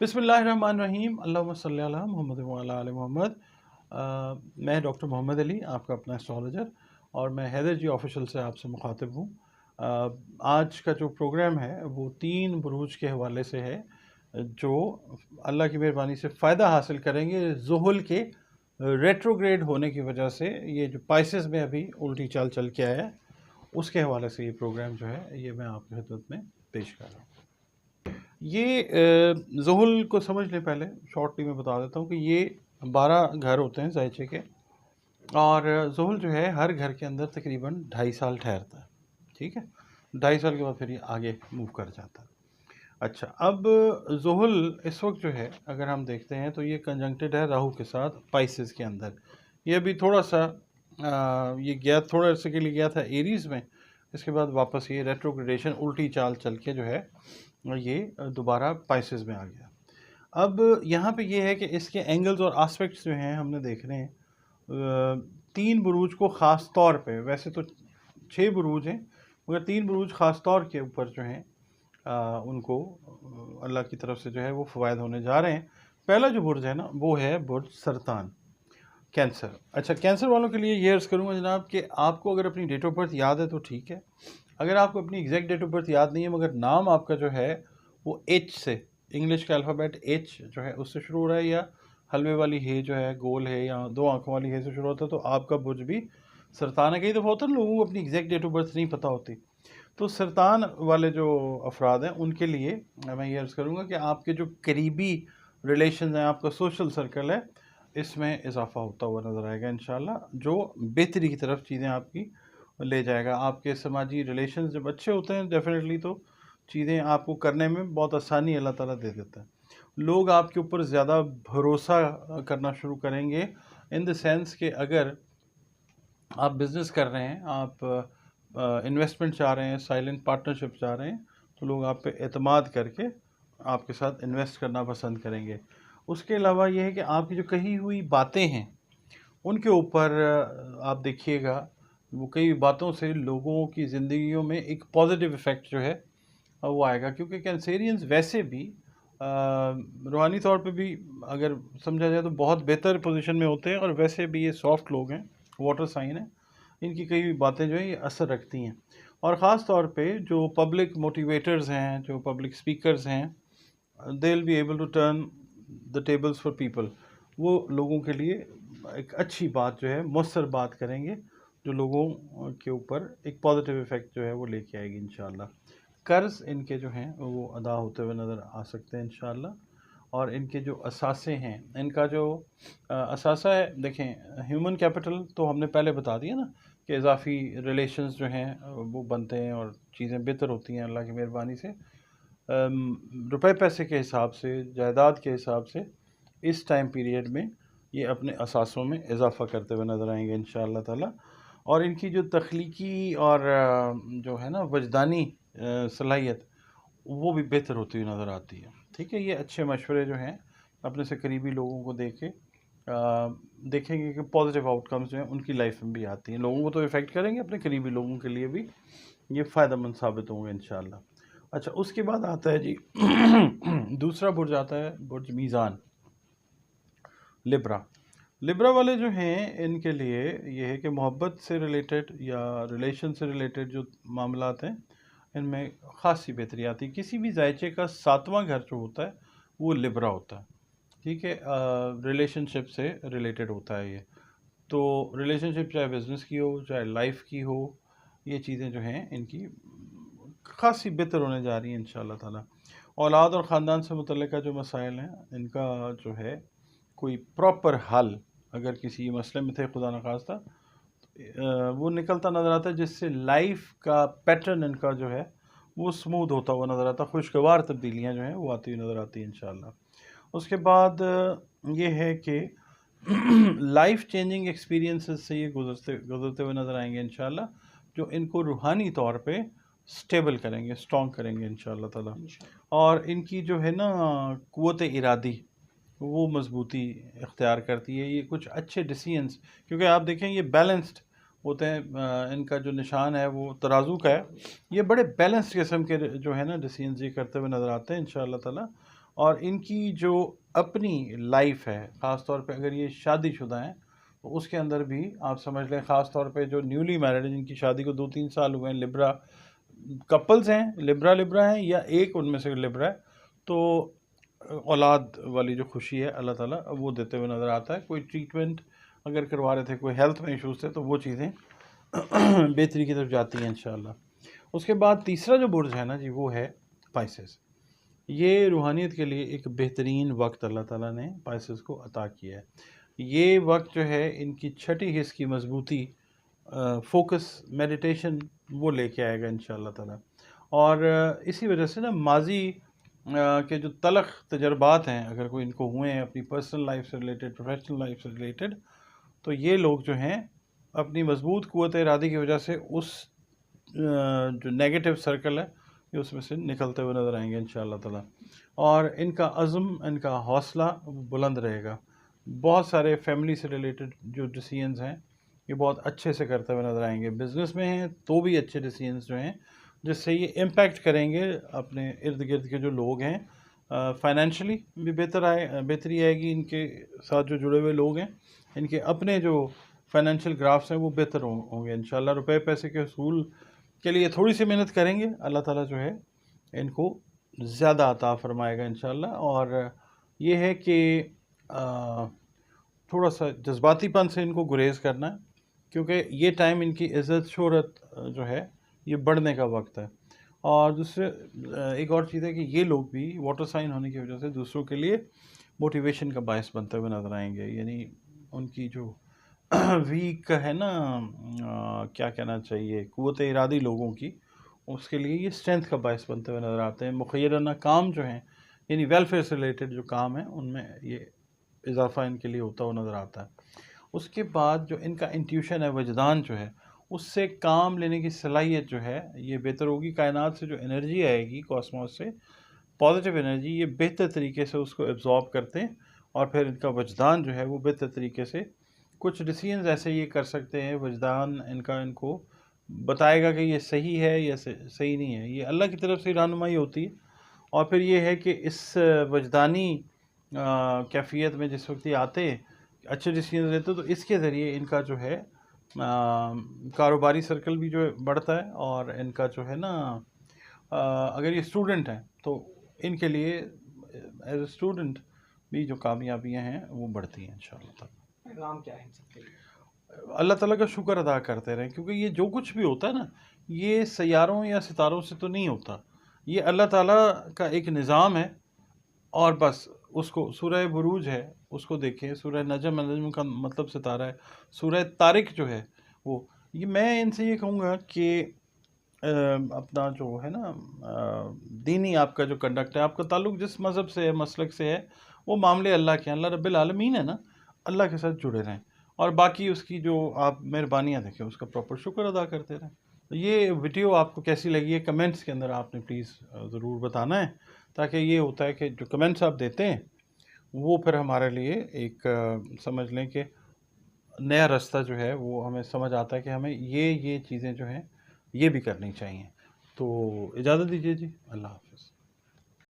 بسم اللہ الرحمن الرحیم، اللہم صلی علی محمد وعلی آل محمد۔ میں ڈاکٹر محمد علی، آپ کا اپنا اسٹرالوجر، اور میں حیدر جی آفیشیل سے آپ سے مخاطب ہوں۔ آج کا جو پروگرام ہے وہ 3 بروج کے حوالے سے ہے جو اللہ کی مہربانی سے فائدہ حاصل کریں گے زحل کے ریٹروگریڈ ہونے کی وجہ سے۔ یہ جو پائسز میں ابھی الٹی چال چل کے آیا ہے اس کے حوالے سے یہ پروگرام جو ہے یہ میں آپ کی خدمت میں پیش کر رہا ہوں۔ یہ زحل کو سمجھ لیں، پہلے شارٹلی میں بتا دیتا ہوں کہ یہ 12 گھر ہوتے ہیں زائچے کے، اور زحل جو ہے ہر گھر کے اندر تقریباً 2.5 سال ٹھہرتا ہے، ٹھیک ہے۔ 2.5 سال کے بعد پھر یہ آگے موو کر جاتا ہے۔ اچھا، اب زحل اس وقت جو ہے اگر ہم دیکھتے ہیں تو یہ کنجنکٹڈ ہے راہو کے ساتھ پائسز کے اندر۔ یہ ابھی تھوڑا سا یہ گیا، تھوڑا عرصے کے لیے گیا تھا ایریز میں، اس کے بعد واپس یہ ریٹروگریڈیشن الٹی چال چل کے جو ہے یہ دوبارہ پائسز میں آ گیا۔ اب یہاں پہ یہ ہے کہ اس کے اینگلز اور آسپیکٹس جو ہیں ہم نے دیکھنے ہیں 3 بروج کو خاص طور پہ، ویسے تو 6 بروج ہیں مگر 3 بروج خاص طور کے اوپر جو ہیں ان کو اللہ کی طرف سے جو ہے وہ فوائد ہونے جا رہے ہیں۔ پہلا جو برج ہے نا وہ ہے برج سرطان، کینسر۔ اچھا، کینسر والوں کے لیے یہ عرض کروں گا جناب کہ آپ کو اگر اپنی ڈیٹ آف برتھ یاد ہے تو ٹھیک ہے، اگر آپ کو اپنی ایگزیکٹ ڈیٹ آف برتھ یاد نہیں ہے مگر نام آپ کا جو ہے وہ ایچ سے، انگلش کا الفابیٹ ایچ جو ہے اس سے شروع ہو رہا ہے، یا حلوے والی ہے جو ہے گول ہے، یا 2 آنکھوں والی ہے سے شروع ہوتا ہے، تو آپ کا برج بھی سرطان ہے۔ کئی دفعہ ہوتا ہے لوگوں کو اپنی ایگزیکٹ ڈیٹ آف برتھ نہیں پتہ ہوتی، تو سرطان والے جو افراد ہیں ان کے لیے میں یہ عرض کروں گا کہ آپ کے جو قریبی ریلیشنز ہیں، آپ کا سوشل سرکل ہے، اس میں اضافہ ہوتا ہوا نظر آئے گا انشاءاللہ، جو بہتری کی طرف چیزیں آپ کی لے جائے گا۔ آپ کے سماجی ریلیشنز جب اچھے ہوتے ہیں ڈیفینیٹلی تو چیزیں آپ کو کرنے میں بہت آسانی اللہ تعالیٰ دے دیتا ہے۔ لوگ آپ کے اوپر زیادہ بھروسہ کرنا شروع کریں گے، ان دا سینس کہ اگر آپ بزنس کر رہے ہیں، آپ انویسٹمنٹ چاہ رہے ہیں، سائلنٹ پارٹنرشپ چاہ رہے ہیں، تو لوگ آپ پہ اعتماد کر کے آپ کے ساتھ انویسٹ کرنا پسند کریں گے۔ اس کے علاوہ یہ ہے کہ آپ کی جو کہی ہوئی باتیں ہیں ان کے اوپر آپ دیکھیے گا، وہ کئی باتوں سے لوگوں کی زندگیوں میں ایک پازیٹیو ایفیکٹ جو ہے وہ آئے گا، کیونکہ کینسیرینز ویسے بھی روحانی طور پہ بھی اگر سمجھا جائے تو بہت بہتر پوزیشن میں ہوتے ہیں، اور ویسے بھی یہ سافٹ لوگ ہیں، واٹر سائن ہیں، ان کی کئی باتیں جو ہیں یہ اثر رکھتی ہیں۔ اور خاص طور پہ جو پبلک موٹیویٹرز ہیں، جو پبلک اسپیکرز ہیں، they will be able to turn the tables for people, وہ لوگوں کے لیے ایک اچھی بات جو ہے مؤثر بات کریں گے، جو لوگوں کے اوپر ایک پازیٹیو ایفیکٹ جو ہے وہ لے کے آئے گی انشاءاللہ۔ قرض ان کے جو ہیں وہ ادا ہوتے ہوئے نظر آ سکتے ہیں انشاءاللہ، اور ان کے جو اثاثے ہیں، ان کا جو اثاثہ ہے، دیکھیں ہیومن کیپٹل تو ہم نے پہلے بتا دیا نا کہ اضافی ریلیشنز جو ہیں وہ بنتے ہیں اور چیزیں بہتر ہوتی ہیں اللہ کی مہربانی سے۔ روپے پیسے کے حساب سے، جائیداد کے حساب سے اس ٹائم پیریڈ میں یہ اپنے اثاثوں میں اضافہ کرتے ہوئے نظر آئیں گے انشاءاللہ تعالی، اور ان کی جو تخلیقی اور جو ہے نا وجدانی صلاحیت وہ بھی بہتر ہوتی ہوئی نظر آتی ہے، ٹھیک ہے۔ یہ اچھے مشورے جو ہیں اپنے سے قریبی لوگوں کو دے کے دیکھیں گے کہ پازیٹیو آؤٹ کمز جو ہیں ان کی لائف میں بھی آتی ہیں، لوگوں کو تو افیکٹ کریں گے، اپنے قریبی لوگوں کے لیے بھی یہ فائدہ مند ثابت ہوں گے انشاءاللہ۔ اچھا، اس کے بعد آتا ہے جی دوسرا برج آتا ہے برج میزان، لبرا۔ لبرا والے جو ہیں ان کے لیے یہ ہے کہ محبت سے ریلیٹڈ یا ریلیشن سے ریلیٹڈ جو معاملات ہیں ان میں خاصی بہتری آتی ہے۔ کسی بھی زائچے کا 7واں گھر جو ہوتا ہے وہ لبرا ہوتا ہے، ٹھیک ہے، ریلیشن شپ سے ریلیٹڈ ہوتا ہے یہ۔ تو ریلیشن شپ چاہے بزنس کی ہو چاہے لائف کی ہو، یہ چیزیں جو ہیں ان کی خاصی بہتر ہونے جا رہی ہیں انشاءاللہ تعالیٰ۔ اولاد اور خاندان سے متعلقہ جو مسائل ہیں ان کا جو ہے کوئی پراپر حل اگر کسی مسئلے میں تھے خدا نخواستہ وہ نکلتا نظر آتا ہے، جس سے لائف کا پیٹرن ان کا جو ہے وہ سموتھ ہوتا ہوا نظر آتا ہے، خوشگوار تبدیلیاں جو ہیں وہ آتی ہوئی نظر آتی ہیں انشاءاللہ۔ اس کے بعد یہ ہے کہ لائف چینجنگ ایکسپیرینسز سے یہ گزرتے ہوئے نظر آئیں گے انشاءاللہ، جو ان کو روحانی طور پہ سٹیبل کریں گے، سٹرونگ کریں گے انشاءاللہ تعالیٰ، اور ان کی جو ہے نا قوت ارادی وہ مضبوطی اختیار کرتی ہے۔ یہ کچھ اچھے ڈیسیژنز، کیونکہ آپ دیکھیں یہ بیلنسڈ ہوتے ہیں، ان کا جو نشان ہے وہ ترازو کا ہے، یہ بڑے بیلنسڈ قسم کے جو ہے نا ڈیسیژنز یہ کرتے ہوئے نظر آتے ہیں انشاءاللہ تعالیٰ، اور ان کی جو اپنی لائف ہے، خاص طور پہ اگر یہ شادی شدہ ہیں تو اس کے اندر بھی آپ سمجھ لیں، خاص طور پہ جو نیولی میرڈ ہیں جن کی شادی کو 2-3 سال ہوئے ہیں، لبرا کپلز ہیں، لبرا ہیں یا ایک ان میں سے لبرا ہے، تو اولاد والی جو خوشی ہے اللہ تعالیٰ وہ دیتے ہوئے نظر آتا ہے. کوئی ٹریٹمنٹ اگر کروا رہے تھے، کوئی ہیلتھ میں ایشوز تھے، تو وہ چیزیں بہتری کی طرف جاتی ہیں انشاءاللہ. اس کے بعد تیسرا جو برج ہے نا جی، وہ ہے پائسس. یہ روحانیت کے لیے ایک بہترین وقت اللہ تعالیٰ نے پائسس کو عطا کیا ہے. یہ وقت جو ہے ان کی چھٹی حص کی مضبوطی، فوکس، میڈیٹیشن وہ لے کے آئے گا انشاءاللہ تعالیٰ. اور اسی وجہ سے نا ماضی کے جو تلخ تجربات ہیں اگر کوئی ان کو ہوئے ہیں اپنی پرسنل لائف سے ریلیٹڈ، پروفیشنل لائف سے ریلیٹڈ، تو یہ لوگ جو ہیں اپنی مضبوط قوت ارادی کی وجہ سے اس جو نیگیٹو سرکل ہے یہ اس میں سے نکلتے ہوئے نظر آئیں گے انشاءاللہ تعالیٰ. اور ان کا عزم، ان کا حوصلہ بلند رہے گا. بہت سارے فیملی سے ریلیٹڈ جو ڈیسیژنز ہیں یہ بہت اچھے سے کرتے ہوئے نظر آئیں گے. بزنس میں ہیں تو بھی اچھے ڈیسیژنز جو ہیں جس سے یہ امپیکٹ کریں گے اپنے ارد گرد کے جو لوگ ہیں. فائنینشلی بھی بہتری آئے گی. ان کے ساتھ جو جڑے ہوئے لوگ ہیں ان کے اپنے جو فائنینشیل گرافس ہیں وہ بہتر ہوں گے انشاءاللہ. روپے پیسے کے حصول کے لیے تھوڑی سی محنت کریں گے، اللہ تعالیٰ جو ہے ان کو زیادہ عطا فرمائے گا انشاءاللہ. اور یہ ہے کہ تھوڑا سا جذباتی پن سے ان کو گریز کرنا ہے، کیونکہ یہ ٹائم ان کی عزت شہرت جو ہے یہ بڑھنے کا وقت ہے. اور دوسرے ایک اور چیز ہے کہ یہ لوگ بھی واٹر سائن ہونے کی وجہ سے دوسروں کے لیے موٹیویشن کا باعث بنتے ہوئے نظر آئیں گے. یعنی ان کی جو ویک ہے نا، کیا کہنا چاہیے، قوت ارادی لوگوں کی، اس کے لیے یہ اسٹرینتھ کا باعث بنتے ہوئے نظر آتے ہیں. مخیرانہ کام جو ہیں یعنی ویلفیئر سے ریلیٹڈ جو کام ہیں ان میں یہ اضافہ ان کے لیے ہوتا ہوا نظر آتا ہے. اس کے بعد جو ان کا انٹیوشن ہے، وجدان جو ہے، اس سے کام لینے کی صلاحیت جو ہے یہ بہتر ہوگی. کائنات سے جو انرجی آئے گی، کاسموس سے پازیٹیو انرجی، یہ بہتر طریقے سے اس کو ایبزارب کرتے ہیں. اور پھر ان کا وجدان جو ہے وہ بہتر طریقے سے کچھ ڈیسیژنز ایسے یہ کر سکتے ہیں. وجدان ان کو بتائے گا کہ یہ صحیح ہے یا صحیح نہیں ہے. یہ اللہ کی طرف سے رہنمائی ہوتی ہے. اور پھر یہ ہے کہ اس وجدانی کیفیت میں جس وقت یہ آتے اچھے ڈیسیژنز لیتے تو اس کے ذریعے ان کا جو ہے کاروباری سرکل بھی جو ہے بڑھتا ہے. اور ان کا جو ہے نا اگر یہ اسٹوڈنٹ ہیں تو ان کے لیے ایز اے اسٹوڈنٹ بھی جو کامیابیاں ہیں وہ بڑھتی ہیں انشاءاللہ تعالیٰ. پیغام کیا ہے ان سب کے لیے؟ اللہ تعالیٰ کا شکر ادا کرتے رہیں، کیونکہ یہ جو کچھ بھی ہوتا ہے نا یہ سیاروں یا ستاروں سے تو نہیں ہوتا. یہ اللہ تعالیٰ کا ایک نظام ہے. اور بس اس کو سورہ بروج ہے اس کو دیکھیں، سورہ نجم کا مطلب ستارہ ہے، سورہ طارق جو ہے وہ. یہ میں ان سے یہ کہوں گا کہ اپنا جو ہے نا دینی آپ کا جو کنڈکٹ ہے، آپ کا تعلق جس مذہب سے ہے، مسلک سے ہے، وہ معاملے اللہ کے ہیں، اللہ رب العالمین ہے نا، اللہ کے ساتھ جڑے رہیں. اور باقی اس کی جو آپ مہربانیاں دیکھیں اس کا پراپر شکر ادا کرتے رہیں. یہ ویڈیو آپ کو کیسی لگی ہے کمنٹس کے اندر آپ نے پلیز ضرور بتانا ہے، تاکہ یہ ہوتا ہے کہ جو کمنٹس آپ دیتے ہیں وہ پھر ہمارے لیے ایک سمجھ لیں کہ نیا راستہ جو ہے وہ ہمیں سمجھ آتا ہے کہ ہمیں یہ چیزیں جو ہیں یہ بھی کرنی چاہیے. تو اجازت دیجیے جی، اللہ حافظ.